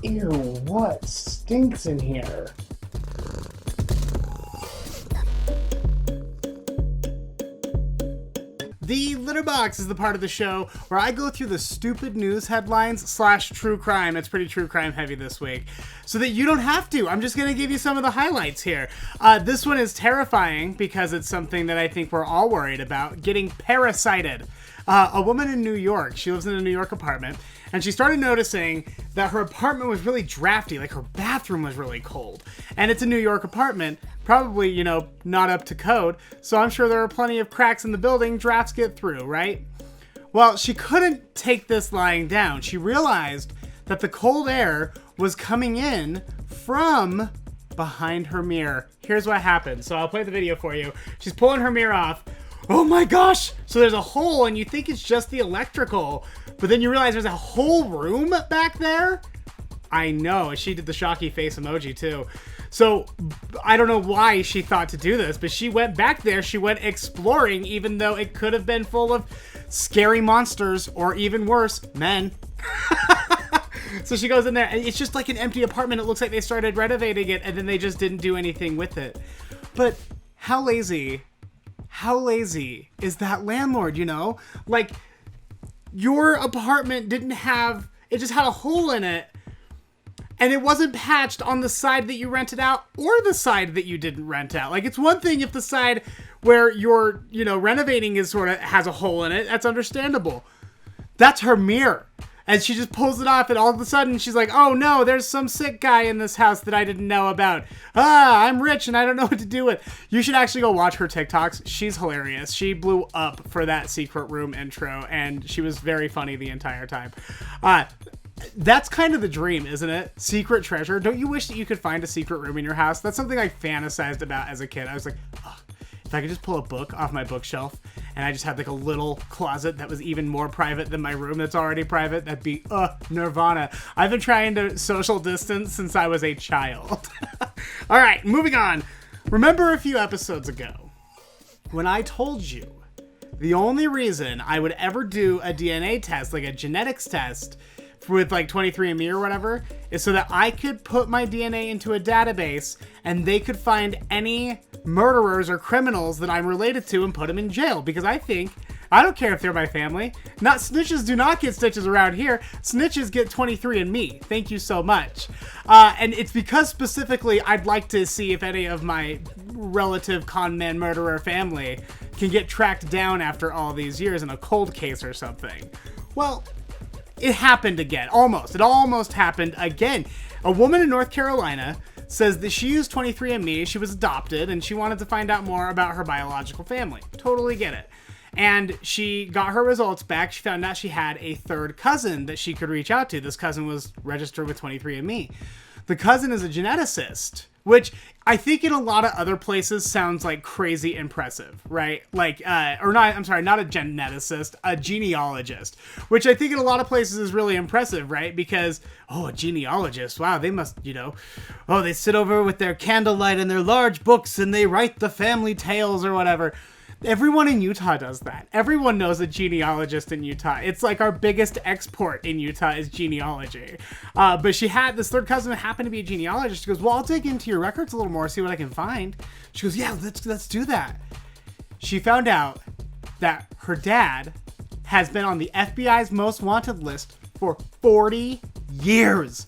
Ew, what stinks in here? The Litterbox is the part of the show where I go through the stupid news headlines slash true crime. It's pretty true crime heavy this week. So that you don't have to. I'm just going to give you some of the highlights here. This one is terrifying because it's something that I think we're all worried about. Getting parasited. A woman in New York, she lives in a New York apartment, and she started noticing that her apartment was really drafty, like her bathroom was really cold. And it's a New York apartment, probably, not up to code, so I'm sure there are plenty of cracks in the building, drafts get through, right? Well, she couldn't take this lying down. She realized that the cold air was coming in from behind her mirror. Here's what happened. So I'll play the video for you. She's pulling her mirror off. Oh my gosh! So there's a hole and you think it's just the electrical, but then you realize there's a whole room back there? I know, she did the shocky face emoji too. So I don't know why she thought to do this, but she went back there, she went exploring, even though it could have been full of scary monsters, or even worse, men. So she goes in there and it's just like an empty apartment. It looks like they started renovating it and then they just didn't do anything with it. But how lazy is that landlord, Like, your apartment didn't have, it just had a hole in it, and it wasn't patched on the side that you rented out or the side that you didn't rent out. Like, it's one thing if the side where you're, renovating is sort of has a hole in it. That's understandable. That's her mirror. And she just pulls it off, and all of a sudden she's like, oh no, there's some sick guy in this house that I didn't know about. I'm rich and I don't know what to do with. You should actually go watch her TikToks. She's hilarious. She blew up for that secret room intro, and she was very funny the entire time. That's kind of the dream, isn't it? Secret treasure. Don't you wish that you could find a secret room in your house? That's something I fantasized about as a kid. I was like, oh, if I could just pull a book off my bookshelf and I just had like a little closet that was even more private than my room that's already private, that'd be nirvana. I've been trying to social distance since I was a child. All right, moving on. Remember a few episodes ago when I told you the only reason I would ever do a DNA test, like a genetics test with like 23andMe or whatever, is so that I could put my DNA into a database and they could find any murderers or criminals that I'm related to and put them in jail. Because I don't care if they're my family. Not snitches do not get stitches around here. Snitches get 23andMe. Thank you so much. And it's because specifically I'd like to see if any of my relative con man murderer family can get tracked down after all these years in a cold case or something. Well, it happened again. Almost. It almost happened again. A woman in North Carolina says that she used 23andMe, she was adopted, and she wanted to find out more about her biological family. Totally get it. And she got her results back. She found out she had a third cousin that she could reach out to. This cousin was registered with 23andMe. The cousin is a geneticist, which I think in a lot of other places sounds like crazy impressive, right? Like, not a geneticist, a genealogist, which I think in a lot of places is really impressive, right? Because, a genealogist, wow, they must, they sit over with their candlelight and their large books and they write the family tales or whatever. Everyone in Utah does that. Everyone knows a genealogist in Utah. It's like our biggest export in Utah is genealogy. But she had this third cousin that happened to be a genealogist. She goes, well, I'll dig into your records a little more, see what I can find. She goes, yeah, let's do that. She found out that her dad has been on the FBI's most wanted list for 40 years.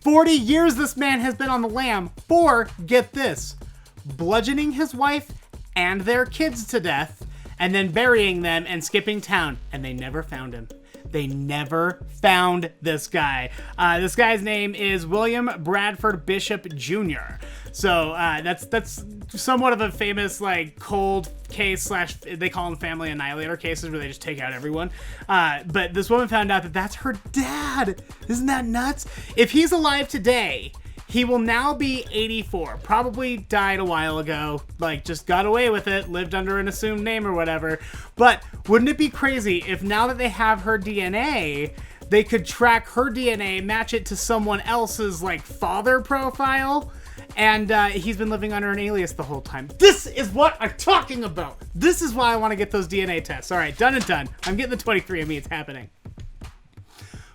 40 years this man has been on the lam for, get this, bludgeoning his wife and their kids to death, and then burying them and skipping town. And they never found him. They never found this guy. This guy's name is William Bradford Bishop Jr. So that's somewhat of a famous like cold case slash they call them family annihilator cases where they just take out everyone. But this woman found out that that's her dad. Isn't that nuts? If he's alive today, he will now be 84. Probably died a while ago. Like, just got away with it. Lived under an assumed name or whatever. But wouldn't it be crazy if now that they have her DNA, they could track her DNA, match it to someone else's, like, father profile? And he's been living under an alias the whole time. This is what I'm talking about. This is why I want to get those DNA tests. All right, done and done. I'm getting the 23andMe. It's happening.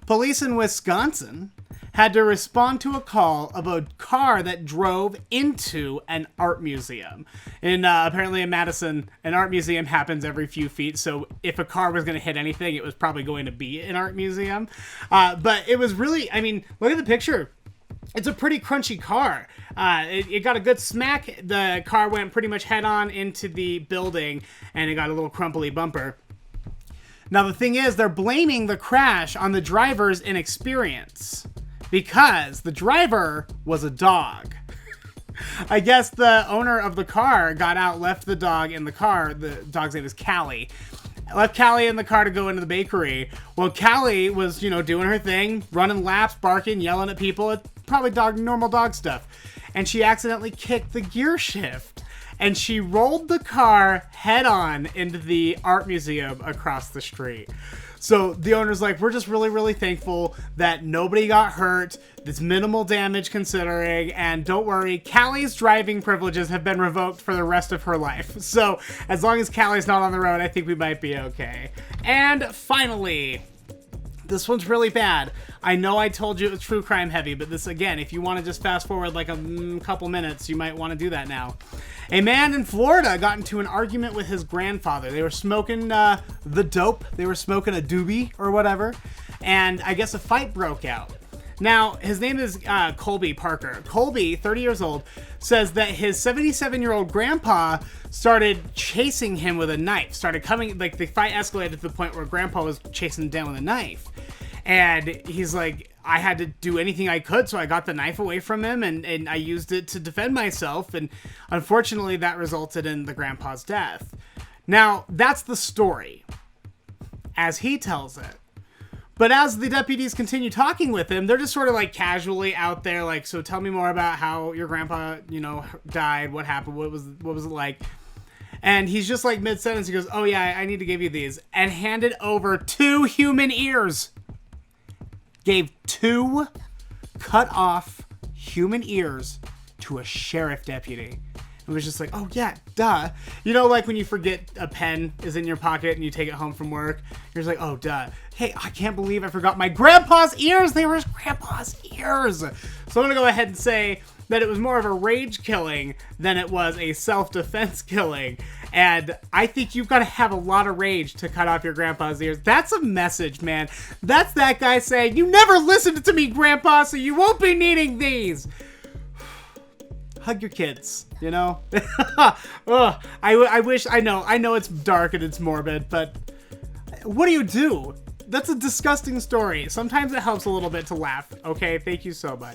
Police in Wisconsin had to respond to a call of a car that drove into an art museum. And apparently in Madison, an art museum happens every few feet, so if a car was going to hit anything, it was probably going to be an art museum. But it was really, I mean, look at the picture. It's a pretty crunchy car. It got a good smack. The car went pretty much head on into the building, and it got a little crumply bumper. Now, the thing is, they're blaming the crash on the driver's inexperience because the driver was a dog. I guess the owner of the car got out, left the dog in the car. The dog's name is Callie. Left Callie in the car to go into the bakery. Well, Callie was, doing her thing, running laps, barking, yelling at people. It's probably normal dog stuff. And she accidentally kicked the gear shift. And she rolled the car head on into the art museum across the street. So the owner's like, we're just really, really thankful that nobody got hurt. It's minimal damage considering. And don't worry, Callie's driving privileges have been revoked for the rest of her life. So as long as Callie's not on the road, I think we might be okay. And finally, this one's really bad. I know I told you it was true crime heavy, but this, again, if you want to just fast forward like a couple minutes, you might want to do that now. A man in Florida got into an argument with his grandfather. They were smoking the dope. They were smoking a doobie or whatever. And I guess a fight broke out. Now, his name is Colby Parker. Colby, 30 years old, says that his 77-year-old grandpa started chasing him with a knife. Started coming, like the fight escalated to the point where grandpa was chasing him down with a knife. And he's like, I had to do anything I could, so I got the knife away from him, and I used it to defend myself, and unfortunately that resulted in the grandpa's death. Now, that's the story, as he tells it. But as the deputies continue talking with him, they're just sort of like casually out there, like, so tell me more about how your grandpa, died, what happened, what was it like? And he's just like mid-sentence, he goes, oh yeah, I need to give you these, and handed over 2 human ears. Gave 2 cut off human ears to a sheriff deputy. It was just like, oh yeah, duh. Like when you forget a pen is in your pocket and you take it home from work, you're just like, oh duh. Hey, I can't believe I forgot my grandpa's ears. They were his grandpa's ears. So I'm gonna go ahead and say that it was more of a rage killing than it was a self-defense killing. And I think you've got to have a lot of rage to cut off your grandpa's ears. That's a message, man. That's that guy saying, you never listened to me, grandpa, so you won't be needing these. Hug your kids, Ugh, I wish, I know it's dark and it's morbid, but what do? That's a disgusting story. Sometimes it helps a little bit to laugh. Okay, thank you so much.